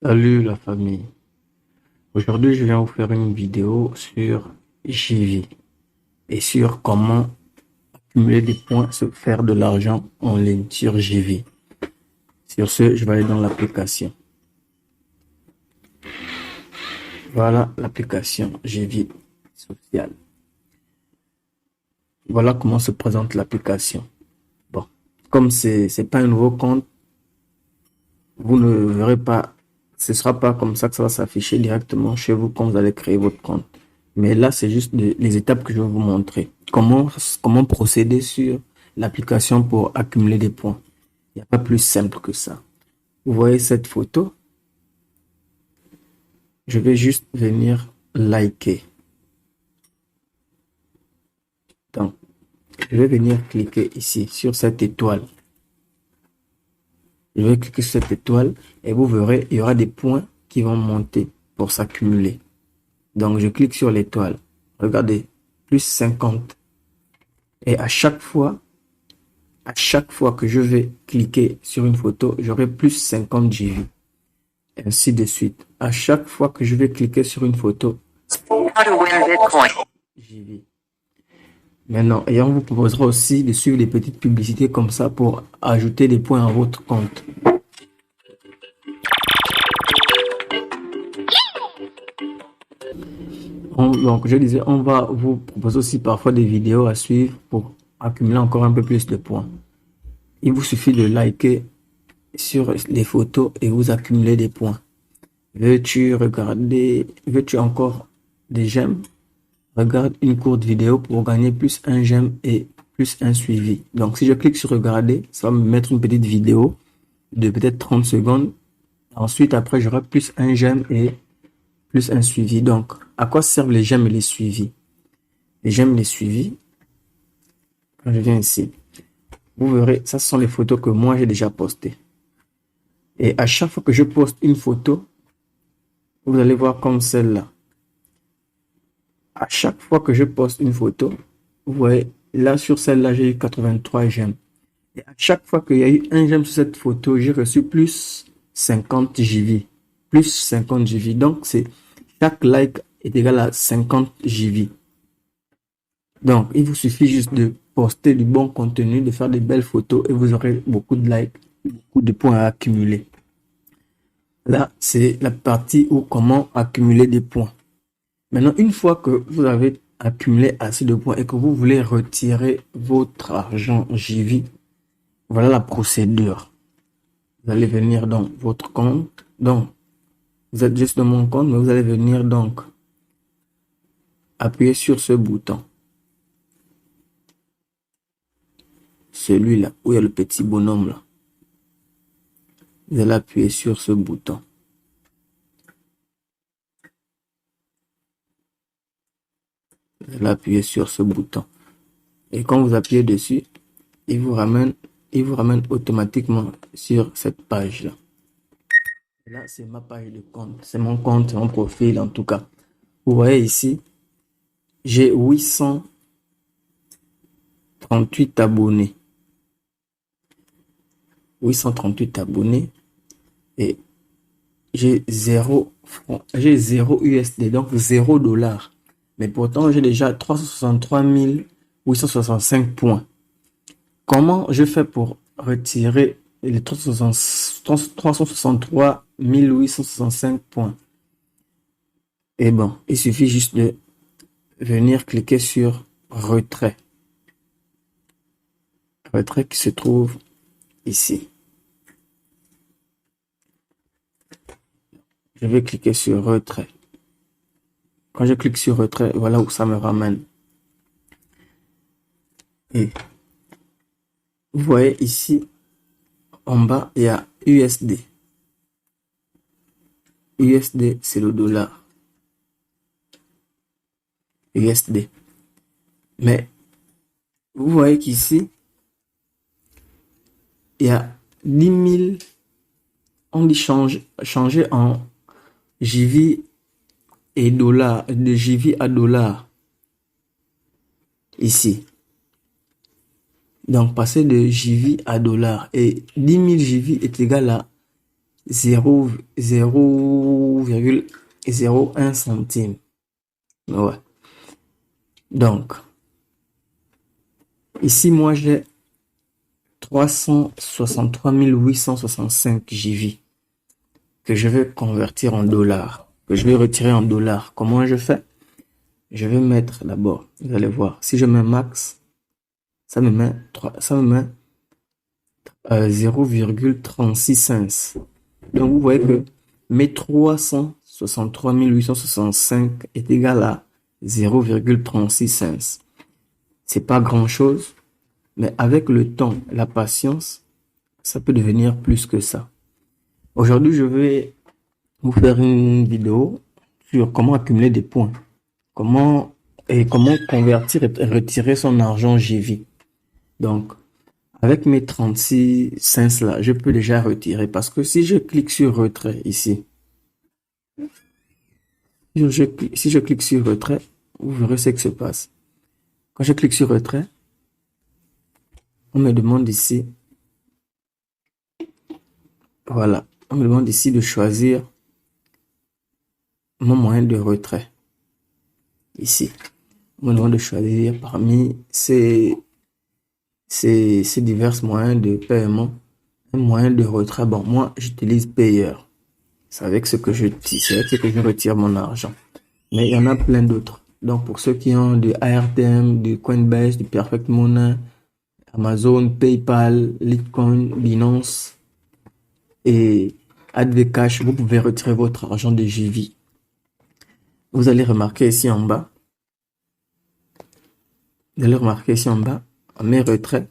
Salut la famille. Aujourd'hui, je viens vous faire une vidéo sur JV et sur comment accumuler des points, se faire de l'argent en ligne sur JV. Sur ce, je vais aller dans l'application. Voilà l'application JV Social. Voilà comment se présente l'application. Bon, comme c'est pas un nouveau compte, vous ne verrez pas, ce sera pas comme ça que ça va s'afficher directement chez vous quand vous allez créer votre compte. Mais là, c'est juste les étapes que je vais vous montrer. Comment procéder sur l'application pour accumuler des points. Il n'y a pas plus simple que ça. Vous voyez cette photo? Je vais juste venir liker. Donc, je vais venir cliquer ici sur cette étoile. Je vais cliquer sur cette étoile et vous verrez, il y aura des points qui vont monter pour s'accumuler. Donc, je clique sur l'étoile. Regardez, plus 50. Et à chaque fois que je vais cliquer sur une photo, j'aurai plus 50 GV. Ainsi de suite. À chaque fois que je vais cliquer sur une photo, GV. Maintenant, et on vous proposera aussi de suivre les petites publicités comme ça pour ajouter des points à votre compte. Donc, je disais, on va vous proposer aussi parfois des vidéos à suivre pour accumuler encore un peu plus de points. Il vous suffit de liker sur les photos et vous accumulez des points. Veux-tu regarder, veux-tu encore des j'aime? Regarde une courte vidéo pour gagner plus un j'aime et plus un suivi. Donc, si je clique sur regarder, ça va me mettre une petite vidéo de peut-être 30 secondes. Ensuite, après, j'aurai plus un j'aime et plus un suivi. Donc, à quoi servent les j'aime et les suivis? Les j'aime et les suivis, quand je viens ici, vous verrez, ça ce sont les photos que moi j'ai déjà postées. Et à chaque fois que je poste une photo, vous allez voir comme celle-là. À chaque fois que je poste une photo, vous voyez, là sur celle-là, j'ai eu 83 j'aime. Et à chaque fois qu'il y a eu un j'aime sur cette photo, j'ai reçu plus 50 JV. Plus 50 JV. Donc, chaque like est égal à 50 JV. Donc, il vous suffit juste de poster du bon contenu, de faire des belles photos et vous aurez beaucoup de likes, beaucoup de points à accumuler. Là, c'est la partie où comment accumuler des points. Maintenant, une fois que vous avez accumulé assez de points et que vous voulez retirer votre argent JV, voilà la procédure. Vous allez venir dans votre compte. Donc, vous êtes juste dans mon compte, mais vous allez venir donc appuyer sur ce bouton. Celui-là, où il y a le petit bonhomme là. Vous allez appuyer sur ce bouton. Vous allez appuyer sur ce bouton. Et quand vous appuyez dessus, il vous ramène automatiquement sur cette page-là. Là, c'est ma page de compte. C'est mon compte, mon profil en tout cas. Vous voyez ici, j'ai 838 abonnés. 838 abonnés. Et j'ai 0 USD, donc 0 dollars. Mais pourtant, j'ai déjà 363 865 points. Comment je fais pour retirer les 363 865 points? Et bon, il suffit juste de venir cliquer sur retrait. Retrait qui se trouve ici. Je vais cliquer sur retrait. Quand je clique sur retrait, voilà où ça me ramène. Et vous voyez ici, en bas, il y a USD. USD, c'est le dollar. USD. Mais, vous voyez qu'ici, il y a 10 000, on dit changer en JV et dollars, de JV à dollars. Ici. Donc, passer de JV à dollars. Et 10 000 JV est égal à 0,01 centime. Ouais. Donc, ici, moi, j'ai 363 865 JV que je vais convertir en dollars, que je vais retirer en dollars. Comment je fais? Je vais mettre d'abord, vous allez voir, si je mets max, ça me met 0,36 Donc, vous voyez que mes 363 865 est égal à 0,36. C'est pas grand-chose, mais avec le temps, la patience, ça peut devenir plus que ça. Aujourd'hui, je vais vous faire une vidéo sur comment accumuler des points, comment convertir et retirer son argent JV. Donc, avec mes 36 cents là, je peux déjà retirer parce que si je clique sur retrait ici, si je clique sur retrait, vous verrez ce qui se passe. Quand je clique sur retrait, on me demande ici, voilà, on me demande ici de choisir mon moyen de retrait. Ici, on me demande de choisir parmi ces divers moyens de paiement, un moyen de retrait. Bon, moi, j'utilise Payer. C'est avec ce que je retire mon argent. Mais il y en a plein d'autres. Donc, pour ceux qui ont du ARTM, du Coinbase, du Perfect Money, Amazon, PayPal, Litecoin, Binance et AdvCash, vous pouvez retirer votre argent de JV. Vous allez remarquer ici en bas. Vous allez remarquer ici en bas, à mes retraits.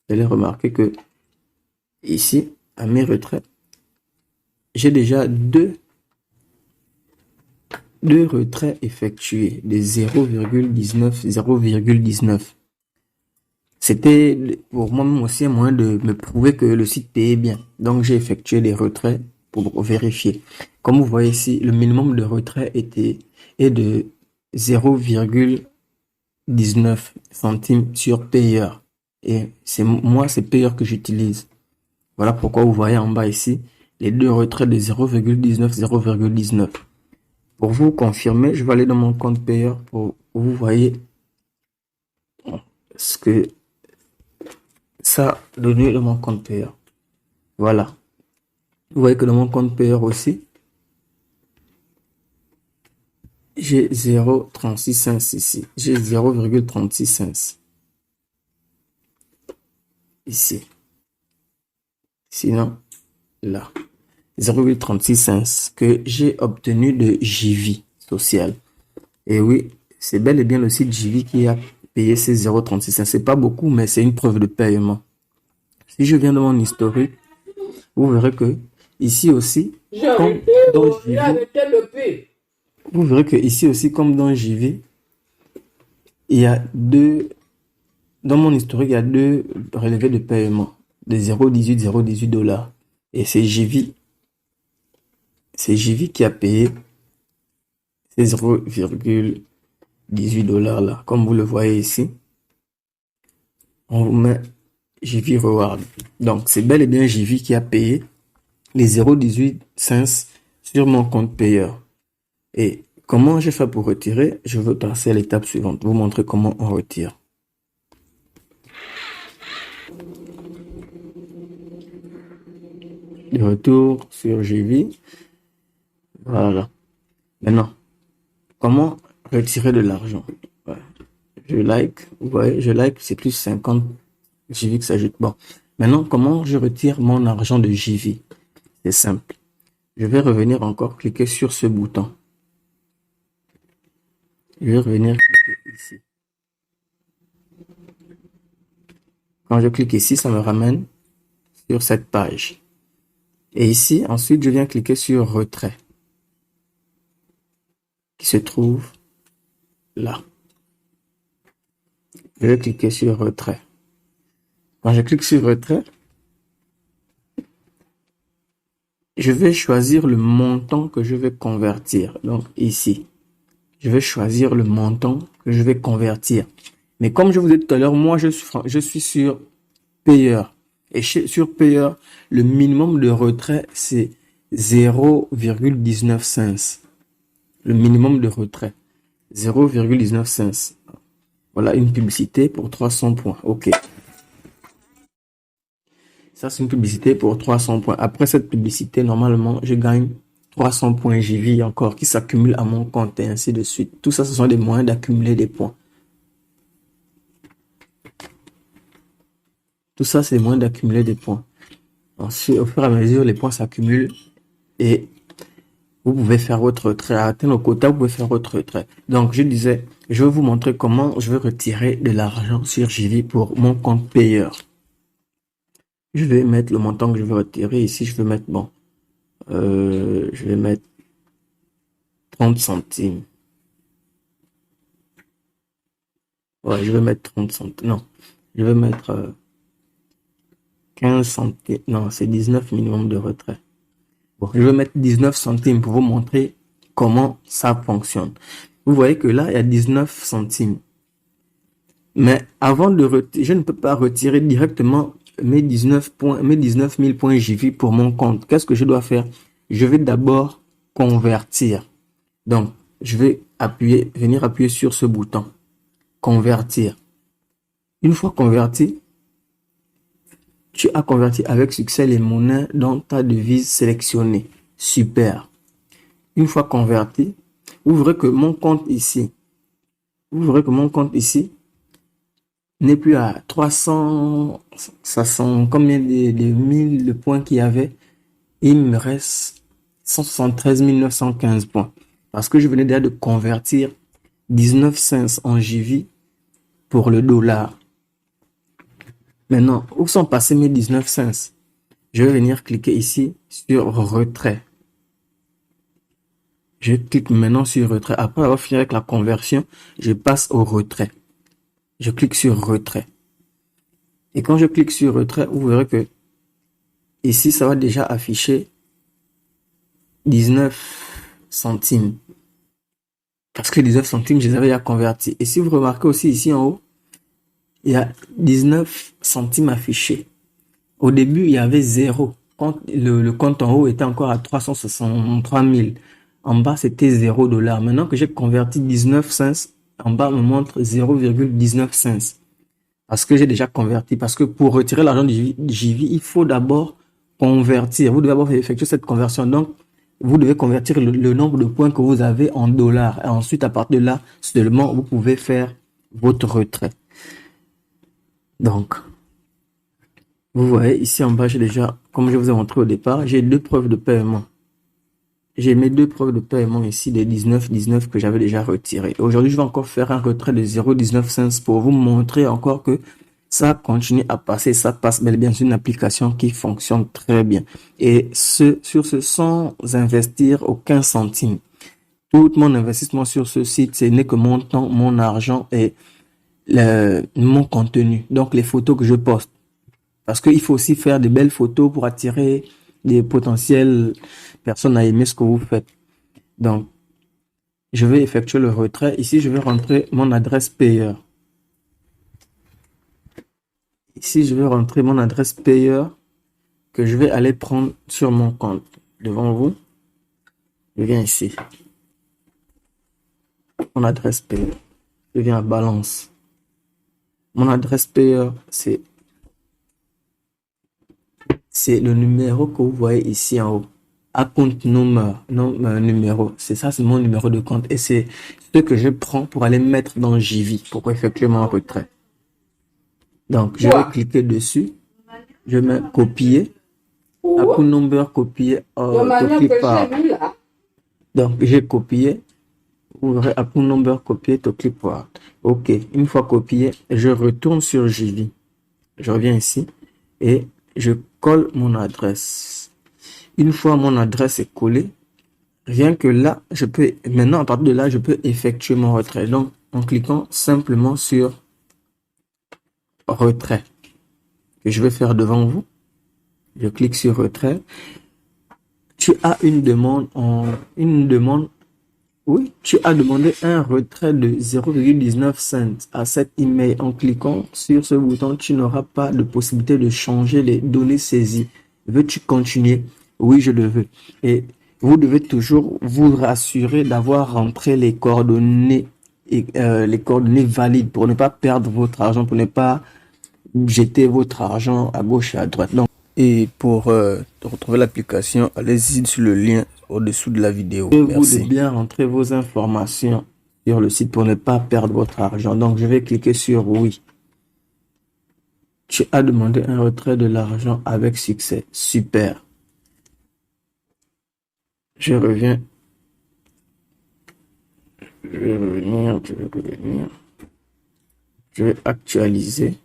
Vous allez remarquer que ici, à mes retraits, j'ai déjà deux retraits effectués de 0,19. C'était pour moi aussi un moyen de me prouver que le site payait bien. Donc j'ai effectué des retraits pour vérifier. Comme vous voyez ici, le minimum de retrait est de 0,19 centimes sur Payer. Et c'est Payer que j'utilise. Voilà pourquoi vous voyez en bas ici les deux retraits de 0,19. Pour vous confirmer, je vais aller dans mon compte Payer pour vous voyez ce que ça donne dans mon compte Payer. Voilà. Vous voyez que dans mon compte Payer aussi, j'ai 0,36 cents ici. J'ai 0,36 cents. Ici. Sinon, là. 0,36 cents que j'ai obtenu de JV social. Et oui, c'est bel et bien le site JV qui a payé ces 0,36 cents. C'est pas beaucoup, mais c'est une preuve de paiement. Si je viens dans mon historique, vous verrez que ici aussi, comme dans JV, vous verrez que ici aussi, comme dans JV, il y a dans mon historique, il y a deux relevés de paiement de 0,18 $. Et c'est JV qui a payé ces 0,18 $ là. Comme vous le voyez ici, on vous met JV Reward. Donc, c'est bel et bien JV qui a payé les 0,18 cents sur mon compte payeur. Et comment j'ai fait pour retirer? Je veux passer à l'étape suivante, vous montrer comment on retire. De retour sur JV. Voilà. Maintenant, comment retirer de l'argent? Ouais. Je like, vous voyez, je like, c'est plus 50 JV qui s'ajoute. Bon, maintenant, comment je retire mon argent de JV? C'est simple. Je vais revenir encore cliquer sur ce bouton. Je vais revenir cliquer ici. Quand je clique ici, ça me ramène sur cette page. Et ici, ensuite, je viens cliquer sur retrait, qui se trouve là. Je vais cliquer sur retrait. Quand je clique sur retrait, je vais choisir le montant que je vais convertir. Donc ici, je vais choisir le montant que je vais convertir. Mais comme je vous ai dit tout à l'heure, moi je suis sur Payer. Et sur payeur, le minimum de retrait, c'est 0,19 cents. Le minimum de retrait, 0,19 cents. Voilà une publicité pour 300 points. OK. Ça, c'est une publicité pour 300 points. Après cette publicité, normalement, je gagne 300 points JV encore qui s'accumulent à mon compte et ainsi de suite. Tout ça, ce sont des moyens d'accumuler des points. Tout ça, c'est des moyens d'accumuler des points. Ensuite, au fur et à mesure, les points s'accumulent et vous pouvez faire votre retrait. À atteindre le quota, vous pouvez faire votre retrait. Donc, je disais, je vais vous montrer comment je vais retirer de l'argent sur JV pour mon compte payeur. Je vais mettre le montant que je veux retirer. Ici, je vais mettre, bon, je vais mettre 30 centimes. Ouais, je vais mettre 30 centimes. Non, je vais mettre 15 centimes. Non, c'est 19 minimum de retrait. Bon, je vais mettre 19 centimes pour vous montrer comment ça fonctionne. Vous voyez que là, il y a 19 centimes. Mais avant de retirer, je ne peux pas retirer directement mes 19 000 points JV pour mon compte. Qu'est-ce que je dois faire? Je vais d'abord convertir. Donc, je vais venir appuyer sur ce bouton. Convertir. Une fois converti, tu as converti avec succès les monnaies dans ta devise sélectionnée. Super. Une fois converti, vous verrez que mon compte ici, n'est plus à 300, 500, combien de 1000 de points qu'il y avait. Il me reste 173 915 points. Parce que je venais déjà de convertir 19 cents en JV pour le dollar. Maintenant, où sont passés mes 19 cents? Je vais venir cliquer ici sur retrait. Je clique maintenant sur retrait. Après avoir fini avec la conversion, je passe au retrait. Je clique sur retrait. Et quand je clique sur retrait, vous verrez que ici, ça va déjà afficher 19 centimes. Parce que 19 centimes, je les avais déjà convertis. Et si vous remarquez aussi ici en haut, il y a 19 centimes affichés. Au début, il y avait 0. Quand le compte en haut était encore à 363 000. En bas, c'était 0 $. Maintenant que j'ai converti 19 cents, en bas me montre 0,19 cents. Parce que j'ai déjà converti. Parce que pour retirer l'argent du JV, il faut d'abord convertir. Vous devez d'abord effectuer cette conversion. Donc, vous devez convertir le nombre de points que vous avez en dollars. Et ensuite, à partir de là, seulement, vous pouvez faire votre retrait. Donc, vous voyez, ici en bas, j'ai déjà, comme je vous ai montré au départ, j'ai deux preuves de paiement. J'ai mes deux preuves de paiement ici des 19 que j'avais déjà retirées. Aujourd'hui, je vais encore faire un retrait de 0,19 cents pour vous montrer encore que ça continue à passer. Ça passe bel et bien sur une application qui fonctionne très bien. Et sur ce, sans investir aucun centime. Tout mon investissement sur ce site, ce n'est que mon temps, mon argent et mon contenu. Donc, les photos que je poste. Parce qu'il faut aussi faire de belles photos pour attirer des potentielles personnes à aimer ce que vous faites. Donc, je vais effectuer le retrait. Ici, je vais rentrer mon adresse payeur. Ici, je vais rentrer mon adresse payeur que je vais aller prendre sur mon compte. Devant vous, je viens ici. Mon adresse payeur. Je viens à balance. Mon adresse payeur, c'est le numéro que vous voyez ici en haut. Account number, numéro. C'est ça, c'est mon numéro de compte. Et c'est ce que je prends pour aller mettre dans JV pour effectuer mon retrait. Donc, je vais cliquer dessus. Je mets copier. Account number copier. Clique pas. Donc, j'ai copié. Vous verrez account number copier, to click part. OK. Une fois copié, je retourne sur JV. Je reviens ici et je colle mon adresse. Une fois mon adresse est collée, rien que là, maintenant à partir de là, je peux effectuer mon retrait. Donc, en cliquant simplement sur retrait, que je vais faire devant vous, je clique sur retrait. Tu as une demande Oui, tu as demandé un retrait de 0,19 cents à cet email. En cliquant sur ce bouton, tu n'auras pas de possibilité de changer les données saisies. Veux-tu continuer? Oui, je le veux. Et vous devez toujours vous rassurer d'avoir rentré les coordonnées les coordonnées valides pour ne pas perdre votre argent, pour ne pas jeter votre argent à gauche et à droite. Donc, et pour retrouver l'application, allez-y sur le lien au-dessous de la vidéo. Vous de bien rentrer vos informations sur le site pour ne pas perdre votre argent. Donc, je vais cliquer sur oui. Tu as demandé un retrait de l'argent avec succès. Super. Je reviens. Je vais revenir. Je vais actualiser.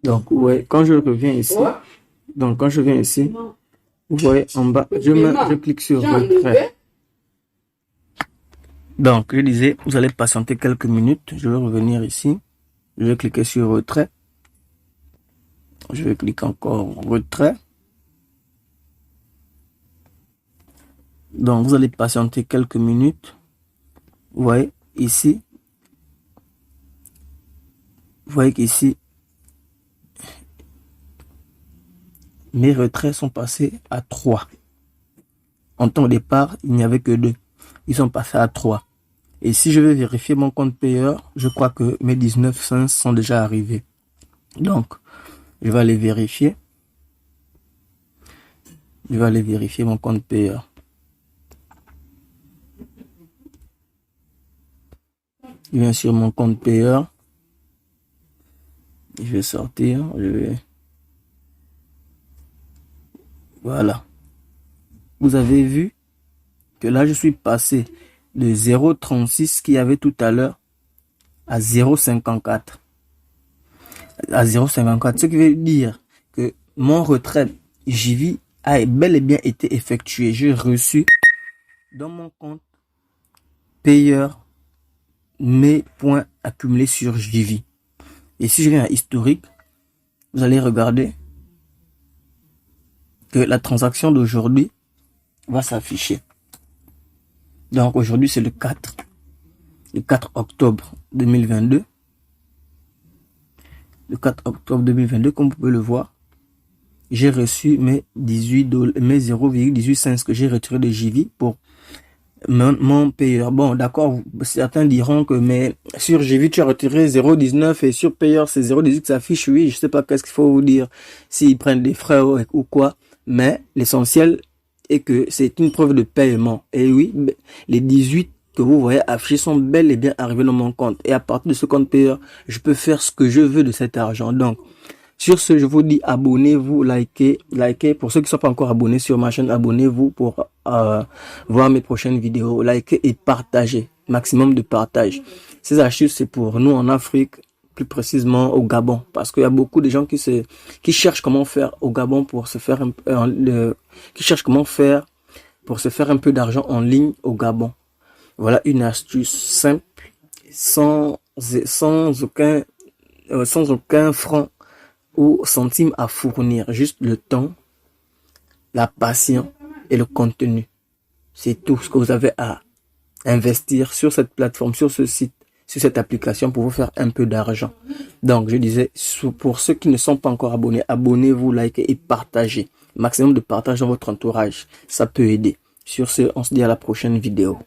Donc, ouais, quand je reviens ici, vous voyez en bas, je clique sur retrait. Donc, je disais, vous allez patienter quelques minutes. Je vais revenir ici. Je vais cliquer sur retrait. Je vais cliquer encore retrait. Donc, vous allez patienter quelques minutes. Vous voyez ici. Vous voyez qu'ici, mes retraits sont passés à 3. En temps au départ, il n'y avait que 2. Ils sont passés à 3. Et si je vais vérifier mon compte payeur, je crois que mes 19 cents sont déjà arrivés. Donc, je vais aller vérifier. Je vais aller vérifier mon compte payeur. Je viens sur mon compte payeur. Je vais sortir. Voilà. Vous avez vu que là, je suis passé de 0,36 qu'il y avait tout à l'heure à 0,54. À 0,54. Ce qui veut dire que mon retrait JV a bel et bien été effectué. J'ai reçu dans mon compte payeur mes points accumulés sur JV. Et si je viens à historique, vous allez regarder que la transaction d'aujourd'hui va s'afficher. Donc aujourd'hui c'est le 4 octobre 2022. Le 4 octobre 2022, comme vous pouvez le voir, j'ai reçu mes 0,18 cents que j'ai retiré de JV pour mon payeur. Bon, d'accord, certains diront que mais sur JV tu as retiré 0,19 et sur payeur c'est 0,18 qui s'affiche. Oui, je sais pas qu'est-ce qu'il faut vous dire, s'ils prennent des frais ou quoi, mais l'essentiel est que c'est une preuve de paiement. Et oui, les 18 que vous voyez affichés sont bel et bien arrivés dans mon compte. Et à partir de ce compte payeur, je peux faire ce que je veux de cet argent. Donc, sur ce, je vous dis abonnez-vous, likez. Pour ceux qui ne sont pas encore abonnés sur ma chaîne, abonnez-vous pour voir mes prochaines vidéos. Likez et partagez. Maximum de partage. Ces astuces, c'est pour nous en Afrique, plus précisément au Gabon. Parce qu'il y a beaucoup de gens qui cherchent comment faire au Gabon pour se faire pour se faire un peu d'argent en ligne au Gabon. Voilà une astuce simple, sans aucun franc ou centime à fournir. Juste le temps, la patience et le contenu. C'est tout ce que vous avez à investir sur cette plateforme, sur ce site, sur cette application pour vous faire un peu d'argent. Donc, je disais, pour ceux qui ne sont pas encore abonnés, abonnez-vous, likez et partagez. Maximum de partage dans votre entourage. Ça peut aider. Sur ce, on se dit à la prochaine vidéo.